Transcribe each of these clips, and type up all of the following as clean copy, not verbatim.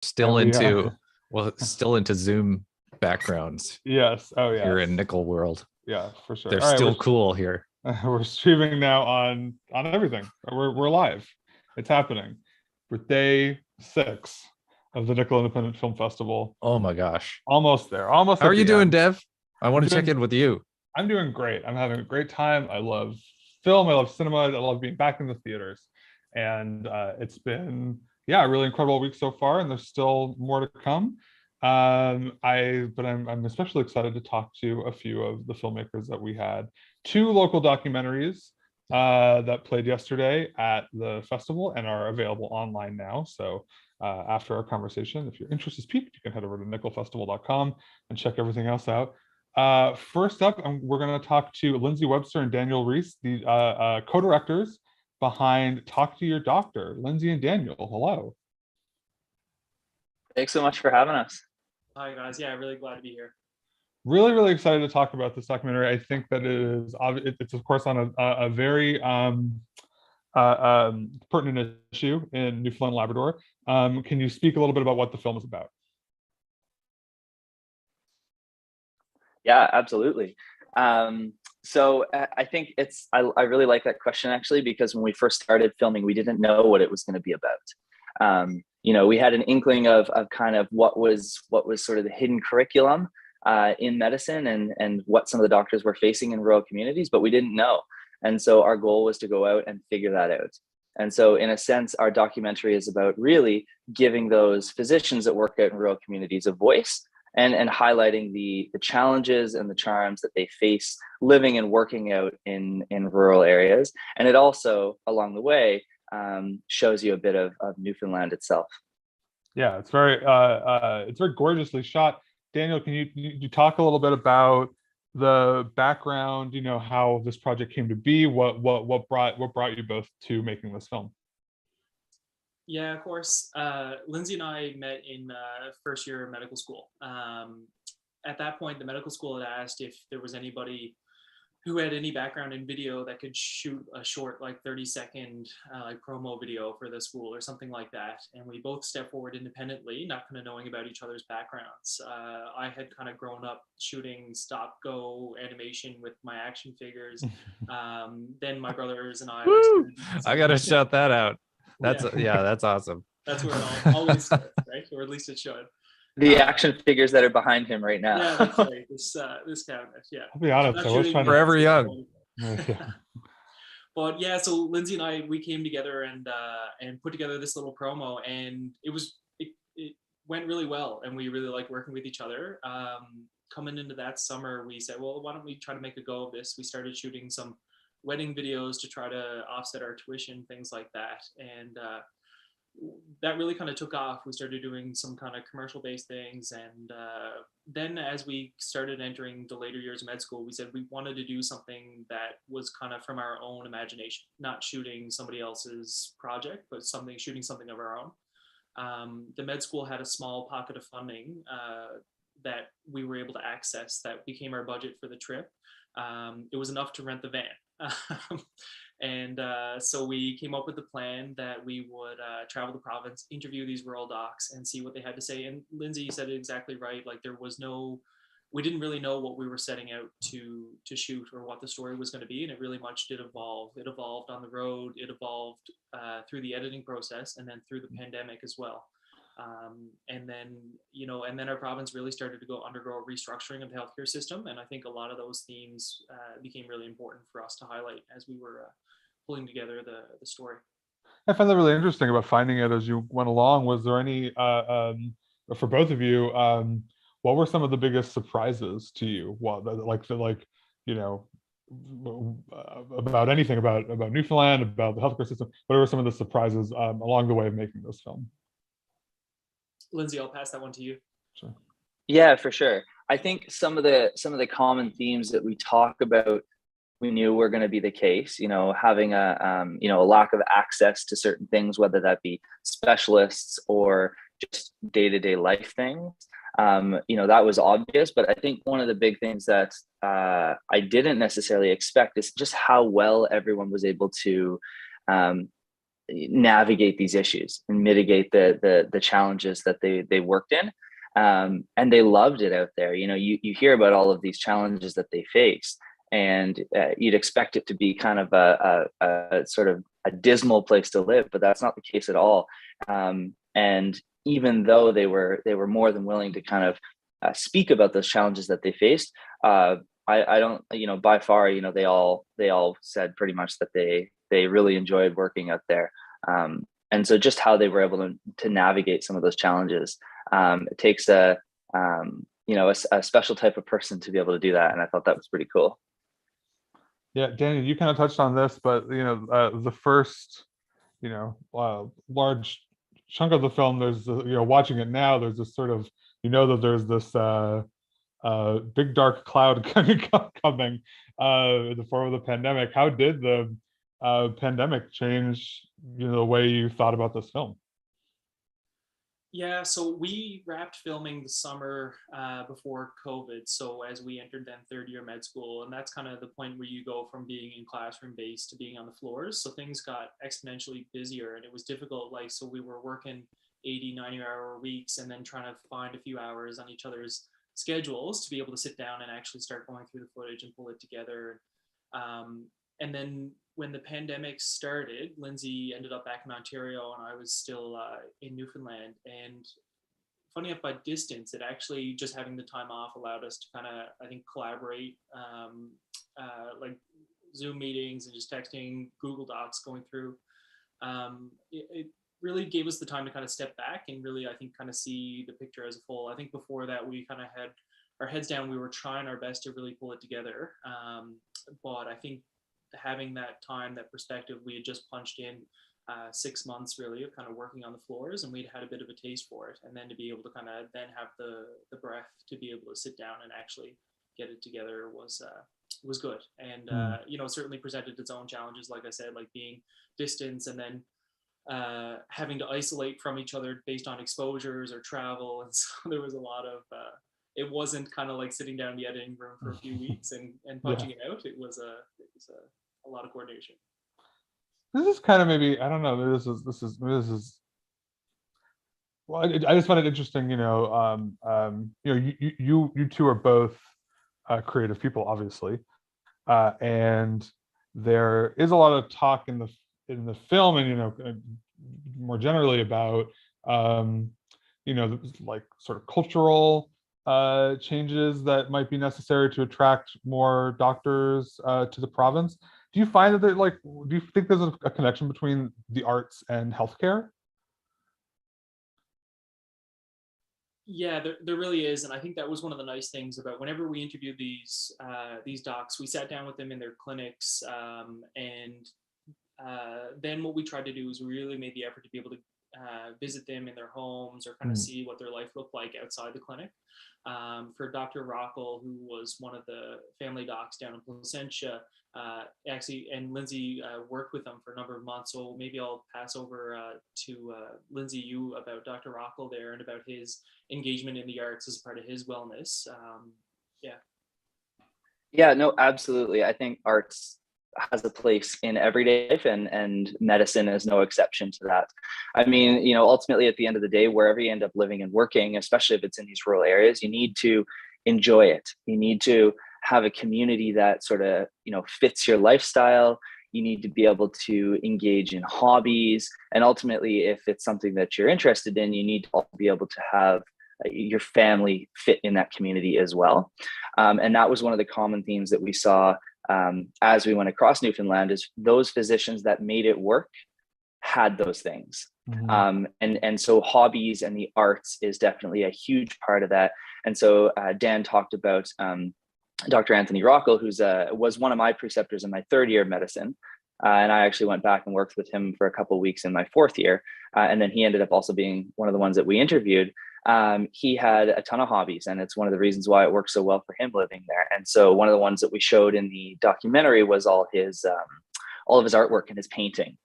Still and we into still into Zoom backgrounds yes, oh here yes, in Nickel World. yeah, for sure. They're All right, still cool here. we're streaming now on everything. We're live. It's happening. For day 6 of the Nickel Independent Film Festival. Oh my gosh. Almost there. Almost How are at you the doing, end. Dev? I I'm want to check doing in with you. I'm doing great. I'm having a great time. I love film. I love cinema. I love being back in the theaters. And it's been, yeah, a really incredible week so far, and there's still more to come. I'm especially excited to talk to a few of the filmmakers that we had. 2 local documentaries that played yesterday at the festival and are available online now. So after our conversation, if your interest is piqued, you can head over to nickelfestival.com and check everything else out. First up, we're going to talk to Lindsay Webster and Daniel Reese, the co-directors behind Talk to Your Doctor. Lindsay and Daniel, hello. Thanks so much for having us. Hi guys, yeah, really glad to be here. Really, really excited to talk about this documentary. I think that it's of course on a very pertinent issue in Newfoundland, Labrador. Can you speak a little bit about what the film is about? Yeah, absolutely. So I think I really like that question actually, because when we first started filming, we didn't know what it was going to be about. We had an inkling of kind of what was sort of the hidden curriculum in medicine and what some of the doctors were facing in rural communities, but we didn't know. And so our goal was to go out and figure that out. And so in a sense, our documentary is about really giving those physicians that work out in rural communities a voice and highlighting the challenges and the charms that they face living and working out in rural areas. And it also, along the way, shows you a bit of Newfoundland itself. Yeah, it's very gorgeously shot. Daniel, can you talk a little bit about the background, how this project came to be, what brought you both to making this film? Yeah, of course. Lindsay and I met in first year of medical school. At that point, the medical school had asked if there was anybody who had any background in video that could shoot a short, like 30-second promo video for the school or something like that. And we both stepped forward independently, not kind of knowing about each other's backgrounds. I had kind of grown up shooting stop-go animation with my action figures. Then my brothers and I. I gotta shout that out. That's awesome. That's where it always starts, right? Or at least it should. The action figures that are behind him right now. Yeah, that's right. This cabinet, yeah. I'll be honest, I was trying to forever young. But yeah, so Lindsay and I, we came together and put together this little promo, and it went really well, and we really liked working with each other. Coming into that summer, we said, well, why don't we try to make a go of this? We started shooting some wedding videos to try to offset our tuition, things like that, and that really kind of took off. We started doing some kind of commercial based things, and then as we started entering the later years of med school, we said we wanted to do something that was kind of from our own imagination, not shooting somebody else's project, but shooting something of our own. The med school had a small pocket of funding that we were able to access that became our budget for the trip. It was enough to rent the van. And so we came up with the plan that we would travel the province, interview these rural docs, and see what they had to say. And Lindsay said it exactly right. Like we didn't really know what we were setting out to shoot or what the story was going to be, and it really much did evolve. It evolved on the road. It evolved through the editing process, and then through the pandemic as well. And then our province really started to undergo a restructuring of the healthcare system, and I think a lot of those themes became really important for us to highlight as we were pulling together the story. I found that really interesting about finding it as you went along. Was there any, for both of you, what were some of the biggest surprises to you? About anything about Newfoundland, about the healthcare system? What were some of the surprises along the way of making this film? Lindsay, I'll pass that one to you. Sure. Yeah, for sure. I think some of the common themes that we talk about, we knew were going to be the case. Having a lack of access to certain things, whether that be specialists or just day-to-day life things. That was obvious, but I think one of the big things that I didn't necessarily expect is just how well everyone was able to navigate these issues and mitigate the challenges that they worked in. And they loved it out there. You hear about all of these challenges that they face, and you'd expect it to be kind of a sort of a dismal place to live, but that's not the case at all. And even though they were more than willing to kind of speak about those challenges that they faced, I don't, by far, they all said pretty much that they really enjoyed working out there. And so just how they were able to navigate some of those challenges, it takes a special type of person to be able to do that. And I thought that was pretty cool. Yeah, Daniel, you kind of touched on this, but the first, large chunk of the film, there's watching it now, there's this sort of, that there's this big dark cloud coming in the form of the pandemic. How did the pandemic change the way you thought about this film? Yeah, so we wrapped filming the summer before COVID. So as we entered then third year med school, and that's kind of the point where you go from being in classroom based to being on the floors. So things got exponentially busier, and it was difficult. So we were working 80, 90-hour weeks, and then trying to find a few hours on each other's schedules to be able to sit down and actually start going through the footage and pull it together. And then when the pandemic started, Lindsay ended up back in Ontario, and I was still in Newfoundland. And funny enough, by distance, it actually, just having the time off allowed us to kind of, I think, collaborate, like Zoom meetings and just texting, Google Docs going through. It really gave us the time to kind of step back and really, I think, kind of see the picture as a whole. I think before that, we kind of had our heads down. We were trying our best to really pull it together. But I think having that time, that perspective, we had just punched in 6 months really of kind of working on the floors, and we'd had a bit of a taste for it. And then to be able to kind of then have the breath to be able to sit down and actually get it together was good. And certainly presented its own challenges, like I said, like being distance, and then having to isolate from each other based on exposures or travel. And so there was a lot of it wasn't kind of like sitting down in the editing room for a few weeks and punching it out. It was a lot of coordination. This is kind of, maybe, I don't know, this is well, I just find it interesting, you two are both creative people, obviously, and there is a lot of talk in the film, and more generally about like sort of cultural changes that might be necessary to attract more doctors to the province. Do you find that do you think there's a connection between the arts and healthcare? Yeah, there really is. And I think that was one of the nice things about whenever we interviewed these docs, we sat down with them in their clinics, and then what we tried to do is we really made the effort to be able to visit them in their homes, or kind of see what their life looked like outside the clinic. For Dr. Rockel, who was one of the family docs down in Placentia, actually, and Lindsay worked with them for a number of months. So maybe I'll pass over to Lindsay, you, about Dr. Rockel there and about his engagement in the arts as part of his wellness. Yeah, no, absolutely. I think arts has a place in everyday life, and medicine is no exception to that. I mean, ultimately at the end of the day, wherever you end up living and working, especially if it's in these rural areas, you need to enjoy it. You need to have a community that sort of, fits your lifestyle. You need to be able to engage in hobbies. And ultimately, if it's something that you're interested in, you need to also be able to have your family fit in that community as well. And that was one of the common themes that we saw as we went across Newfoundland, is those physicians that made it work had those things. And so hobbies and the arts is definitely a huge part of that. And so Dan talked about Dr. Anthony Rockel, who's was one of my preceptors in my third year of medicine. And I actually went back and worked with him for a couple of weeks in my fourth year. And then he ended up also being one of the ones that we interviewed. He had a ton of hobbies, and it's one of the reasons why it worked so well for him living there. And so one of the ones that we showed in the documentary was all of his artwork and his painting.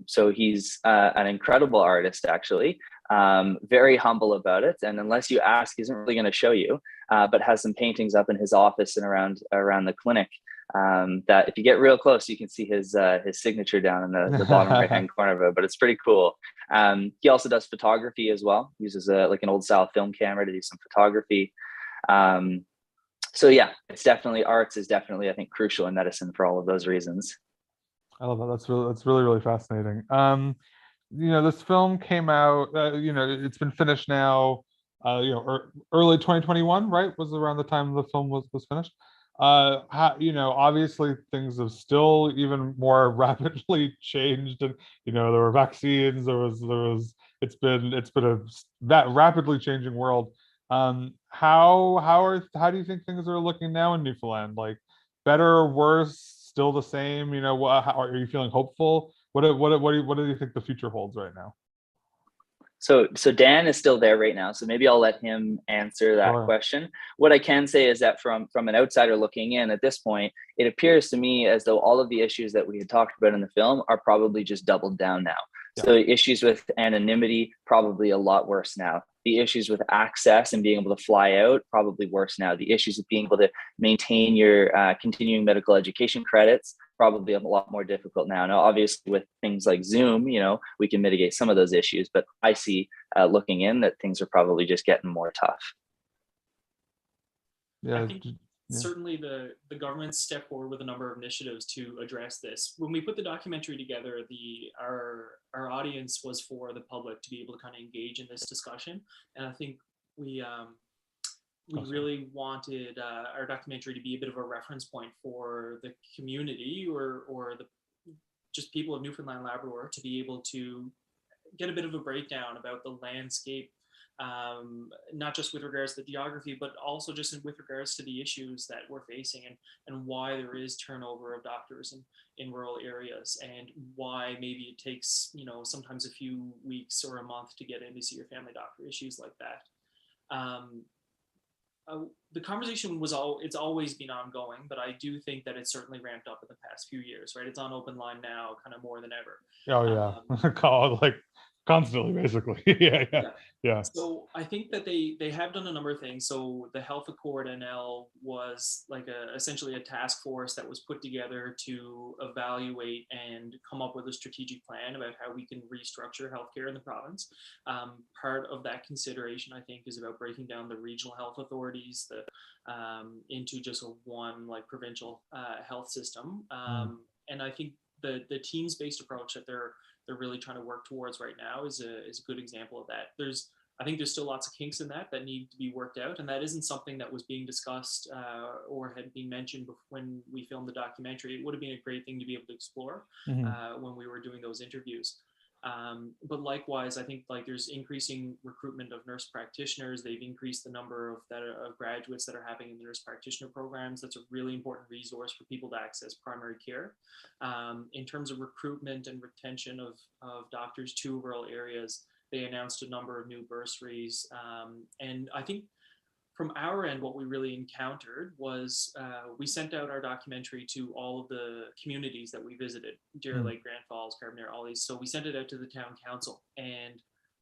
So he's an incredible artist, actually, very humble about it. And unless you ask, he isn't really going to show you, but has some paintings up in his office and around the clinic that if you get real close, you can see his signature down in the bottom right hand corner of it. But it's pretty cool. He also does photography as well. Uses like an old style film camera to do some photography. So yeah, it's definitely, arts is definitely, I think, crucial in medicine for all of those reasons. I love that. That's really fascinating. This film came out. It's been finished now. Early 2021, right? Was around the time the film was finished. Obviously things have still even more rapidly changed, and there were vaccines. It's been a that rapidly changing world. How do you think things are looking now in Newfoundland? Like, better or worse? Still the same? Are you feeling hopeful? What do you think the future holds right now? So Dan is still there right now. So maybe I'll let him answer that Sure. question. What I can say is that from an outsider looking in at this point, it appears to me as though all of the issues that we had talked about in the film are probably just doubled down now. Yeah. So issues with anonymity, probably a lot worse now. The issues with access and being able to fly out, probably worse now. The issues of being able to maintain your continuing medical education credits, probably a lot more difficult now. Now, obviously, with things like Zoom, we can mitigate some of those issues, but I see looking in that things are probably just getting more tough. Yeah. I think certainly the government stepped forward with a number of initiatives to address this. When we put the documentary together, our audience was for the public to be able to kind of engage in this discussion, and I think we really wanted our documentary to be a bit of a reference point for the community or the just people of Newfoundland Labrador to be able to get a bit of a breakdown about the landscape, not just with regards to the geography, but also just with regards to the issues that we're facing, and why there is turnover of doctors in rural areas, and why maybe it takes sometimes a few weeks or a month to get in to see your family doctor, issues like that. The conversation it's always been ongoing, but I do think that it's certainly ramped up in the past few years, right? It's on open line now, kind of more than ever. Oh yeah. Call like constantly, basically. Yeah. So I think that they have done a number of things. So the Health Accord NL was like essentially a task force that was put together to evaluate and come up with a strategic plan about how we can restructure healthcare in the province. Part of that consideration, I think, is about breaking down the regional health authorities into just one like provincial health system. And I think the teams-based approach that they're really trying to work towards right now is a good example of that. I think there's still lots of kinks in that need to be worked out, and that isn't something that was being discussed or had been mentioned when we filmed the documentary. It would have been a great thing to be able to explore when we were doing those interviews. But likewise, I think like there's increasing recruitment of nurse practitioners. They've increased the number of graduates that are happening in the nurse practitioner programs. That's a really important resource for people to access primary care. In terms of recruitment and retention of doctors to rural areas, they announced a number of new bursaries. And I think from our end, what we really encountered was we sent out our documentary to all of the communities that we visited, Deer Lake, Grand Falls, Carbonera, all these. So we sent it out to the town council, and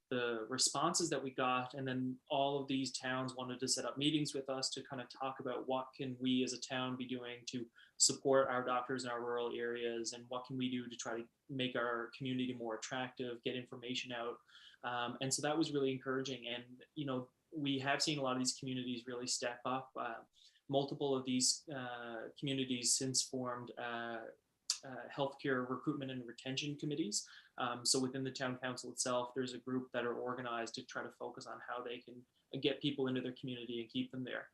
the responses that we got, and then all of these towns wanted to set up meetings with us to kind of talk about what can we as a town be doing to support our doctors in our rural areas, and what can we do to try to make our community more attractive, get information out. And so that was really encouraging. And, we have seen a lot of these communities really step up. Multiple of these communities since formed healthcare recruitment and retention committees. So within the town council itself, there's a group that are organized to try to focus on how they can get people into their community and keep them there.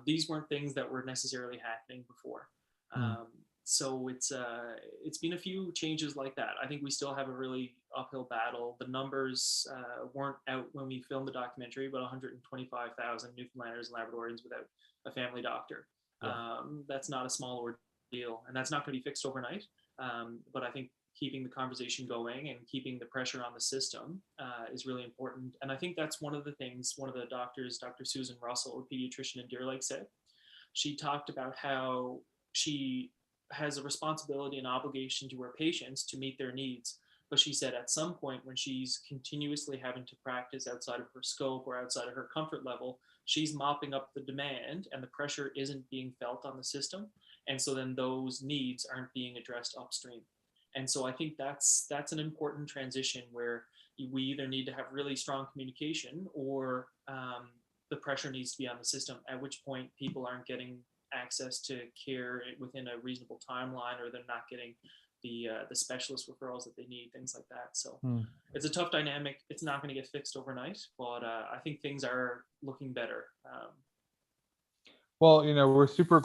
These weren't things that were necessarily happening before. So it's been a few changes like that. I think we still have a really uphill battle. The numbers weren't out when we filmed the documentary, but 125,000 Newfoundlanders and Labradorians without a family doctor. That's not a small ordeal, and that's not going to be fixed overnight. But I think keeping the conversation going and keeping the pressure on the system is really important. And I think that's one of the things one of the doctors, Dr. Susan Russell, a pediatrician in Deer Lake, said. She talked about how she has a responsibility and obligation to her patients to meet their needs. But she said at some point when she's continuously having to practice outside of her scope or outside of her comfort level, she's mopping up the demand and the pressure isn't being felt on the system. and so then those needs aren't being addressed upstream. And so I think that's an important transition where we either need to have really strong communication, or the pressure needs to be on the system, at which point people aren't getting access to care within a reasonable timeline, or they're not getting the specialist referrals that they need, things like that. So it's a tough dynamic. It's not going to get fixed overnight, but I think things are looking better. Well, we're super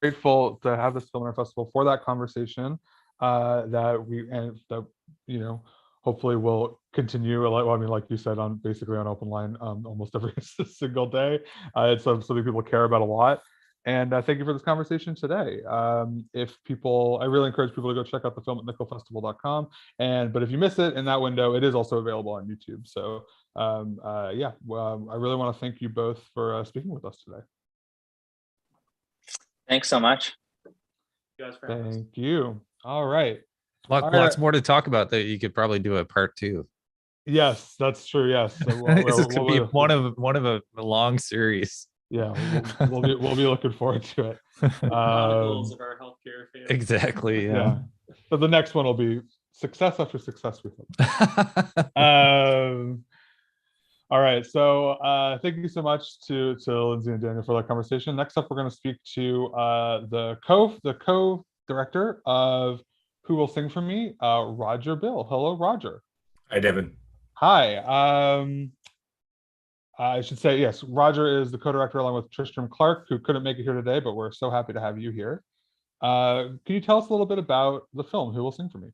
grateful to have this Film Festival for that conversation that hopefully will continue. I mean, like you said, basically on open line almost every single day. It's something people care about a lot. And thank you for this conversation today. I really encourage people to go check out the film at nickelfestival.com. But if you miss it in that window, it is also available on YouTube. So I really want to thank you both for speaking with us today. Thanks so much. Thank you. All right. Lots more to talk about that. You could probably do a part 2. Yes, that's true. Yes. So this could be one of a long series. Yeah, we'll be looking forward to it. Chronicles of our healthcare affairs. Exactly. Yeah. So the next one will be success after success with them. All right. So thank you so much to Lindsay and Daniel for that conversation. Next up, we're going to speak to the co-director of Who Will Sing for Me, Roger Bill. Hello, Roger. Hi, Devin. Hi. I should say, yes, Roger is the co-director along with Tristram Clark, who couldn't make it here today, but we're so happy to have you here. Can you tell us a little bit about the film, Who Will Sing for Me?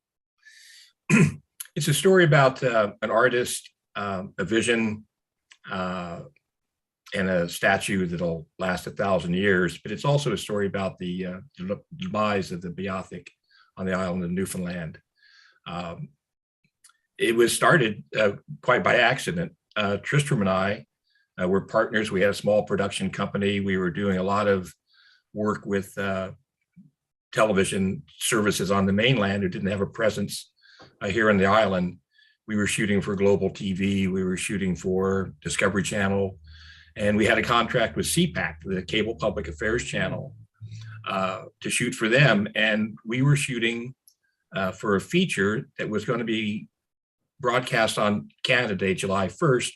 It's a story about an artist, a vision, and a statue that'll last 1,000 years, but it's also a story about the demise of the Beothuk on the island of Newfoundland. It was started quite by accident. Tristram and I were partners. We had a small production company. We were doing a lot of work with television services on the mainland who didn't have a presence here on the island. We were shooting for Global TV. We were shooting for Discovery Channel. And we had a contract with CPAC, the Cable Public Affairs Channel, to shoot for them. And we were shooting for a feature that was going to be broadcast on Canada Day, July 1st.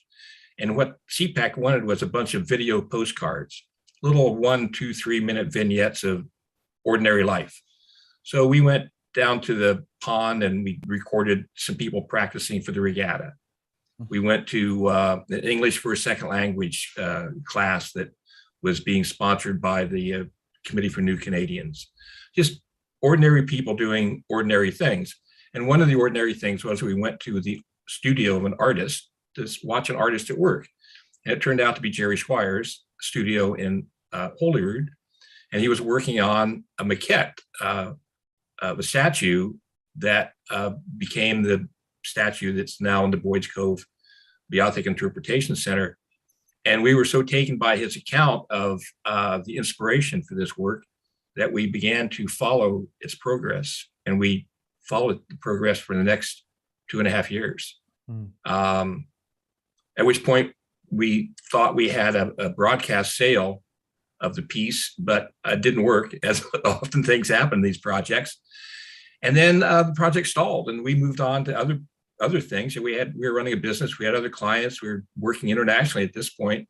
And what CPAC wanted was a bunch of video postcards, little 1, 2, 3 minute vignettes of ordinary life. So we went down to the pond and we recorded some people practicing for the regatta. We went to an English for a second language class that was being sponsored by the Committee for New Canadians. Just ordinary people doing ordinary things. And one of the ordinary things was we went to the studio of an artist to watch an artist at work. And it turned out to be Jerry Squire's studio in Holyrood. And he was working on a maquette of a statue that became the statue that's now in the Boyd's Cove Beothuk Interpretation Center. And we were so taken by his account of the inspiration for this work that we began to follow its progress. And we followed the progress for the next 2.5 years. At which point we thought we had a broadcast sale of the piece, but it didn't work, as often things happen in these projects. And then the project stalled and we moved on to other things. We were running a business, we had other clients, we were working internationally at this point,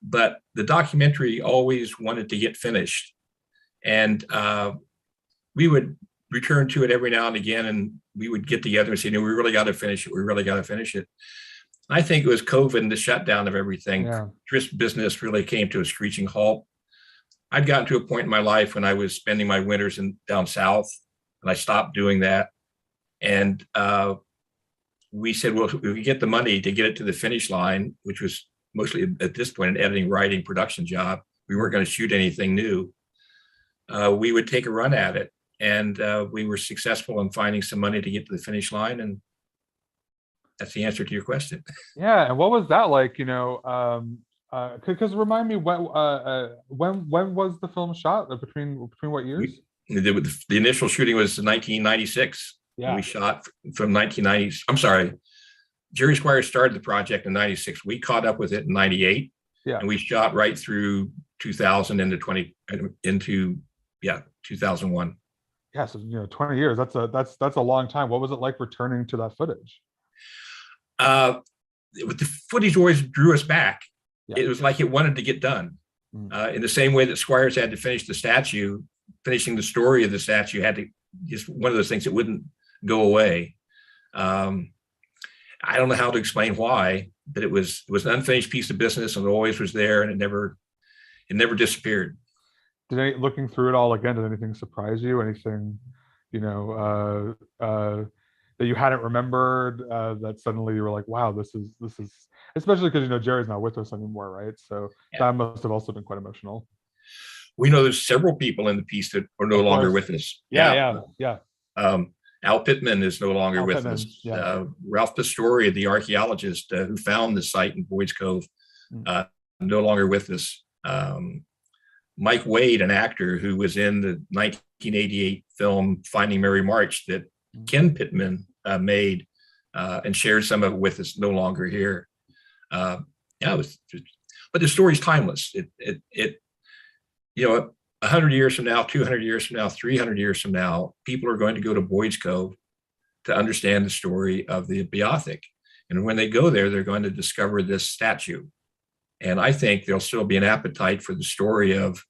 but the documentary always wanted to get finished. And we would return to it every now and again, and we would get together and say, no, we really got to finish it. We really got to finish it. I think it was COVID and the shutdown of everything. Yeah. Business really came to a screeching halt. I'd gotten to a point in my life when I was spending my winters down south, and I stopped doing that. And we said, well, if we get the money to get it to the finish line, which was mostly at this point an editing, writing, production job, we weren't going to shoot anything new. We would take a run at it. And we were successful in finding some money to get to the finish line. And that's the answer to your question. Yeah. And what was that like, because remind me, when was the film shot? Between what years? The initial shooting was 1996. Yeah. We shot from 1990. I'm sorry. Jerry Squire started the project in 96. We caught up with it in 98. Yeah. And we shot right through 2000 into 2001. Yeah, so 20 years. That's a long time. What was it like returning to that footage? The footage always drew us back. Yeah. It was like it wanted to get done. In the same way that Squires had to finish the statue, finishing the story of the statue had to, just one of those things that wouldn't go away. I don't know how to explain why, but it was an unfinished piece of business, and it always was there, and it never disappeared. Looking through it all again, did anything surprise you? Anything, that you hadn't remembered, that suddenly you were like, wow, this is, especially because Jerry's not with us anymore, right? So that must have also been quite emotional. We know there's several people in the piece that are no longer with us. Yeah. Al Pittman is no longer with us. Yeah. Ralph Pistori, the archaeologist who found the site in Boyd's Cove, no longer with us. Mike Wade, an actor who was in the 1988 film Finding Mary March that Ken Pittman made and shared some of it with us, no longer here. But the story's timeless. 100 years from now, 200 years from now, 300 years from now, people are going to go to Boyd's Cove to understand the story of the Beothuk. And when they go there, they're going to discover this statue. And I think there'll still be an appetite for the story of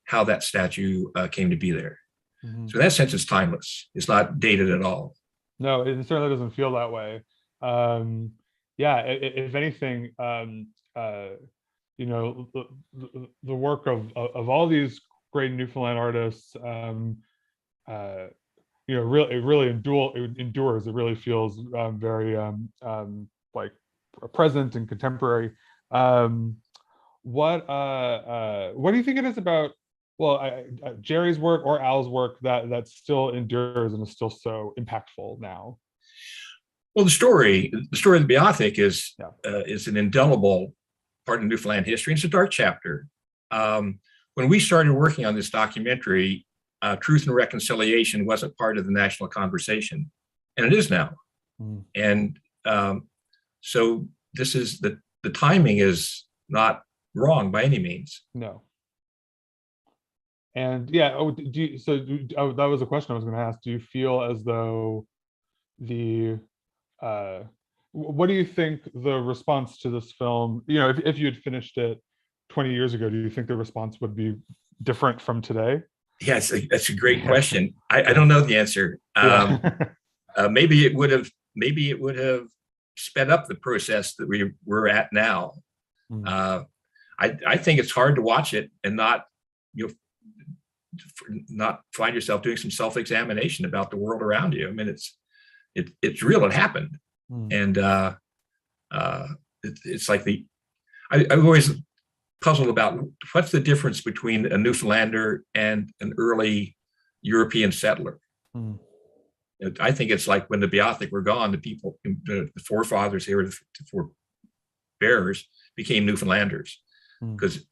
how that statue came to be there. So in that sense, it's timeless. It's not dated at all. No, it certainly doesn't feel that way. If anything, the work of all these great Newfoundland artists, it really endures. It really feels very like present and contemporary. What do you think it is about? Well, Jerry's work or Al's work that still endures and is still so impactful now? Well, the story of the Beothuk is an indelible part of Newfoundland history. It's a dark chapter. When we started working on this documentary, truth and reconciliation wasn't part of the national conversation, and it is now. And so this is the timing is not wrong by any means. No. And that was a question I was going to ask. Do you feel as though what do you think the response to this film, if you had finished it 20 years ago, do you think the response would be different from today? Yes, that's a great question. I don't know the answer. Maybe it would have sped up the process that we're at now. I think it's hard to watch it and not find yourself doing some self-examination about the world around you. I mean, it's real. It happened, and it's like I've always puzzled about what's the difference between a Newfoundlander and an early European settler. I think it's like when the Beothuk were gone, the forefathers here, the forebearers, became Newfoundlanders, because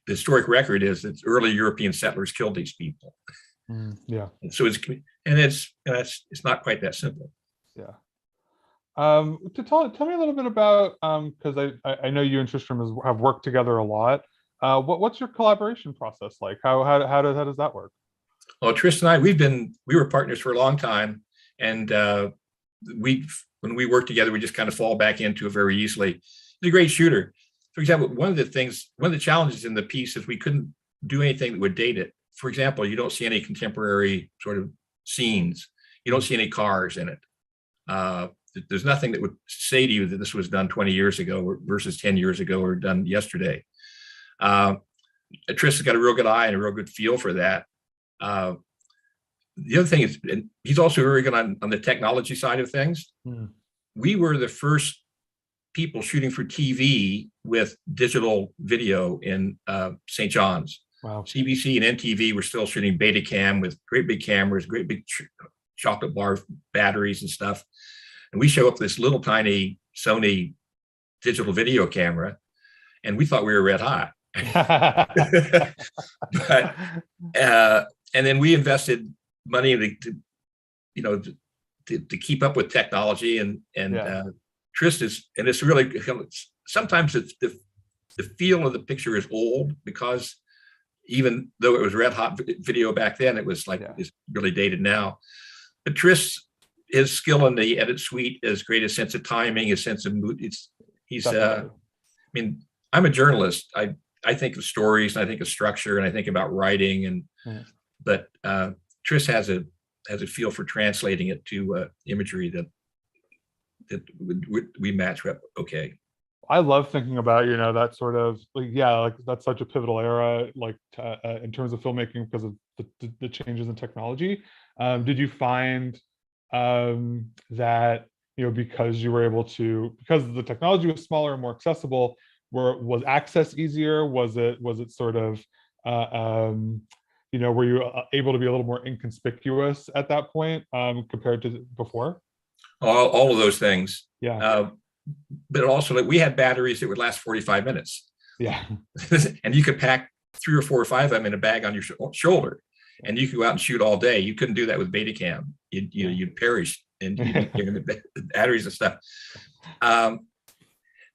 the historic record is that early European settlers killed these people. So it's not quite that simple. Yeah. Tell me a little bit about, because I know you and Tristram have worked together a lot. What's your collaboration process like? How does that work? Well, Tristan and I, we were partners for a long time, and when we work together, we just kind of fall back into it very easily. He's a great shooter. For example, one of the challenges in the piece is we couldn't do anything that would date it. For example, you don't see any contemporary sort of scenes. You don't see any cars in it. There's nothing that would say to you that this was done 20 years ago versus 10 years ago or done yesterday. Tristan's got a real good eye and a real good feel for that. The other thing is, and he's also very good on the technology side of things. We were the first people shooting for TV with digital video in St. John's. Wow. CBC and NTV were still shooting Betacam with great big cameras, great big chocolate bar batteries and stuff. And we show up with this little tiny Sony digital video camera, and we thought we were red hot. But and then we invested money to keep up with technology, and Tristan, and it's really, sometimes it's the feel of the picture is old because even though it was red hot video back then, it was like it's really dated now. But Tris, his skill in the edit suite is great. His sense of timing, his sense of mood. I mean, I'm a journalist. I think of stories and I think of structure and I think about writing but Tris has a feel for translating it to imagery that we match up okay. I love thinking about, that sort of like that's such a pivotal era, like in terms of filmmaking because of the changes in technology. Did you find that, because you were able to, because the technology was smaller and more accessible, was access easier? Was it sort of, were you able to be a little more inconspicuous at that point compared to before? All of those things. Yeah. But also, like, we had batteries that would last 45 minutes. Yeah. And you could pack 3 or 4 or 5 of them in a bag on your shoulder, and you could go out and shoot all day. You couldn't do that with Betacam. You'd perish in the batteries and stuff.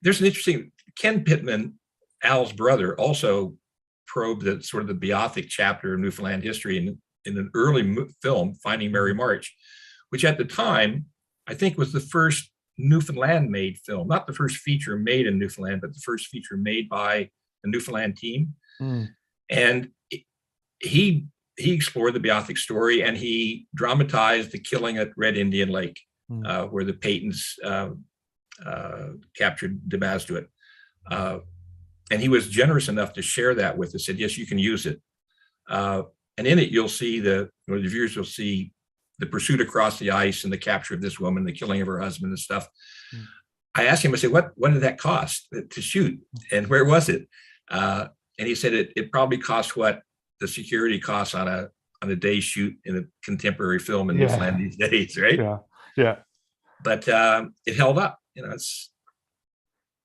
There's an interesting, Ken Pittman, Al's brother, also probed the sort of the Beothic chapter of Newfoundland history in an early film, Finding Mary March, which at the time I think was the first Newfoundland made film, not the first feature made in Newfoundland, but the first feature made by the Newfoundland team. And he explored the Beothic story, and he dramatized the killing at Red Indian Lake, where the Paytons captured Demastuit. And he was generous enough to share that with us, said, yes, you can use it. And in it, you'll see the viewers will see the pursuit across the ice and the capture of this woman, the killing of her husband and stuff. I asked him, I said, what did that cost to shoot? And where was it? And he said, it probably cost what the security costs on a day shoot in a contemporary film in Newfoundland these days, right? Yeah. But it held up, it's.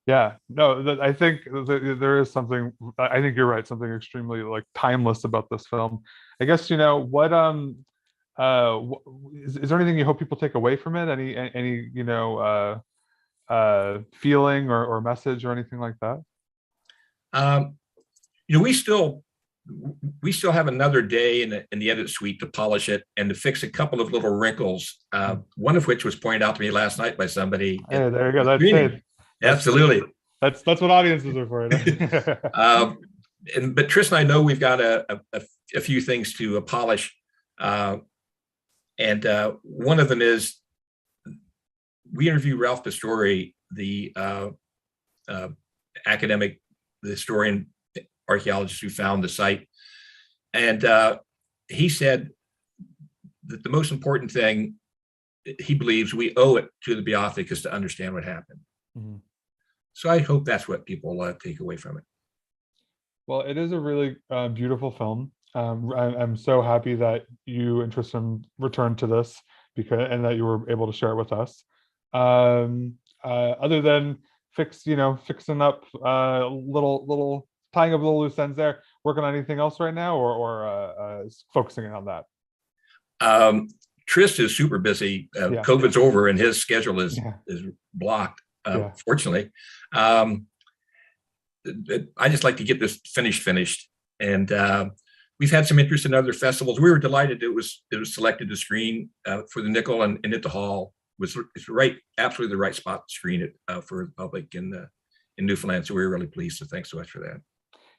Yeah, no, I think there is something, I think you're right, something extremely like timeless about this film. I guess, what, is there anything you hope people take away from it? Any feeling or message or anything like that? We still have another day in the edit suite to polish it and to fix a couple of little wrinkles. One of which was pointed out to me last night by somebody. Hey, there you go. That's it. Absolutely. That's what audiences are for. But Tris and I know we've got a few things to polish. And one of them is we interviewed Ralph Pastore, the academic, the historian, archaeologist who found the site. And he said that the most important thing he believes we owe it to the Beothic is to understand what happened. So I hope that's what people take away from it. Well, it is a really beautiful film. I'm so happy that you and Tristan returned to this and that you were able to share it with us. Other than fixing up little tying up little loose ends there, working on anything else right now, or focusing on that? Tris is super busy. COVID's over and his schedule is blocked. Fortunately, I just like to get this finished, and we've had some interest in other festivals. We were delighted it was selected to screen for the Nickel, and at the Hall it's absolutely the right spot to screen it for the public in Newfoundland. So we were really pleased. So thanks so much for that.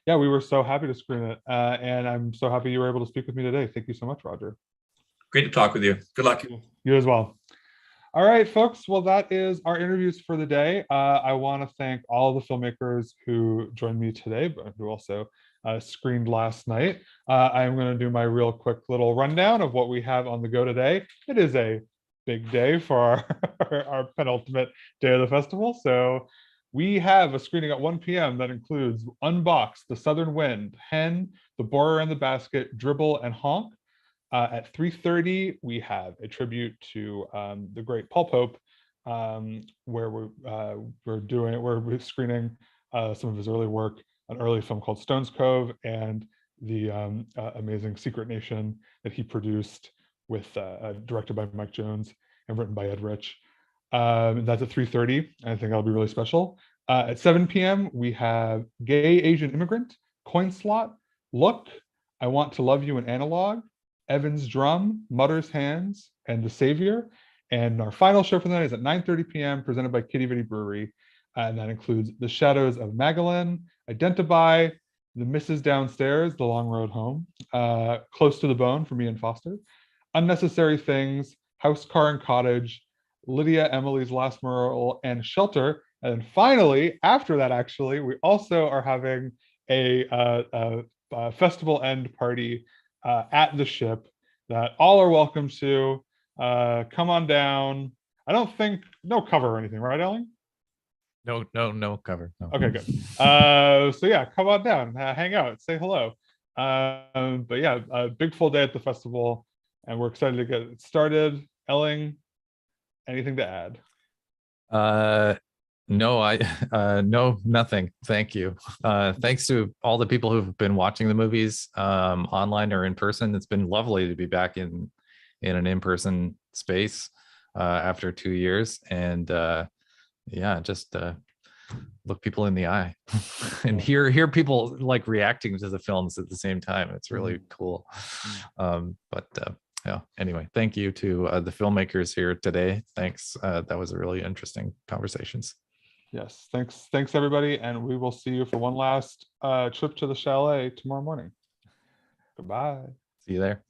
Yeah, we were so happy to screen it, and I'm so happy you were able to speak with me today. Thank you so much, Roger. Great to talk with you. Good luck. You as well. All right, folks. Well, that is our interviews for the day. I want to thank all the filmmakers who joined me today, but who also screened last night. I am going to do my real quick little rundown of what we have on the go today. It is a big day for our penultimate day of the festival. So we have a screening at 1 p.m. that includes Unbox, The Southern Wind, Hen, The Borer and the Basket, Dribble, and Honk. At 3:30, we have a tribute to the great Paul Pope, where we're screening some of his early work, an early film called Stones Cove, and the amazing Secret Nation that he produced with directed by Mike Jones and written by Ed Rich. That's at 3:30. I think that'll be really special. At 7 p.m., we have Gay Asian Immigrant, Coin Slot, Look, I Want to Love You in Analog, Evan's Drum, Mutter's Hands, and The Savior. And our final show for the night is at 9:30 p.m. presented by Kitty Vitty Brewery. And that includes The Shadows of Magdalene, Identify, The Mrs. Downstairs, The Long Road Home, Close to the Bone for me and Foster, Unnecessary Things, House, Car, and Cottage, Lydia, Emily's Last Mural, and Shelter. And then finally, after that, actually, we also are having a festival end party at the ship that all are welcome to. Come on down. I don't think, no cover or anything, right, Ellen? No cover. No. Okay, good. So yeah, come on down, hang out, say hello. But yeah, a big full day at the festival, and we're excited to get it started. Elling, anything to add? No, no, nothing. Thank you. Thanks to all the people who've been watching the movies online or in person. It's been lovely to be back in an in-person space after 2 years, and yeah, just look people in the eye and hear people like reacting to the films at the same time. It's really cool. But yeah, anyway, thank you to the filmmakers here today. Thanks. That was a really interesting conversations. Yes, thanks everybody, and we will see you for one last trip to the chalet tomorrow morning. Goodbye. See you there.